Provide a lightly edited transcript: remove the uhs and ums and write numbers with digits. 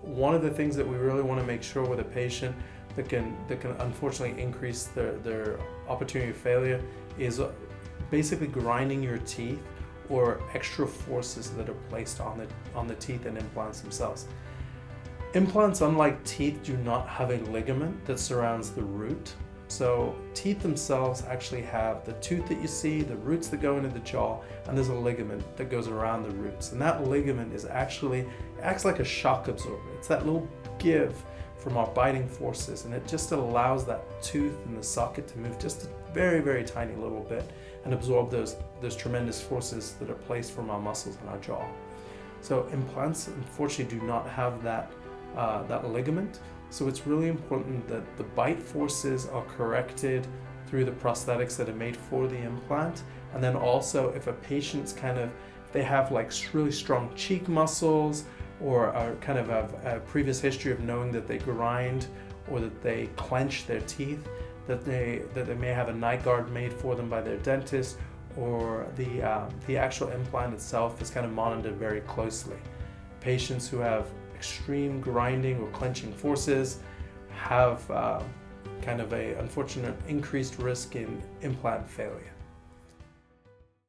one of the things that we really want to make sure with a patient that can unfortunately increase their opportunity of failure is basically grinding your teeth or extra forces that are placed on the teeth and implants themselves. Implants, unlike teeth, do not have a ligament that surrounds the root. So teeth themselves actually have the tooth that you see, the roots that go into the jaw, and there's a ligament that goes around the roots. And that ligament acts like a shock absorber. It's that little give from our biting forces, and it just allows that tooth and the socket to move just a very, very tiny little bit and absorb those tremendous forces that are placed from our muscles in our jaw. So implants, unfortunately, do not have that ligament. So it's really important that the bite forces are corrected through the prosthetics that are made for the implant. And then also if a patient's they have like really strong cheek muscles, or are kind of have a previous history of knowing that they grind or that they clench their teeth, that they may have a night guard made for them by their dentist, or the actual implant itself is kind of monitored very closely. Patients who have extreme grinding or clenching forces have kind of a unfortunate increased risk in implant failure.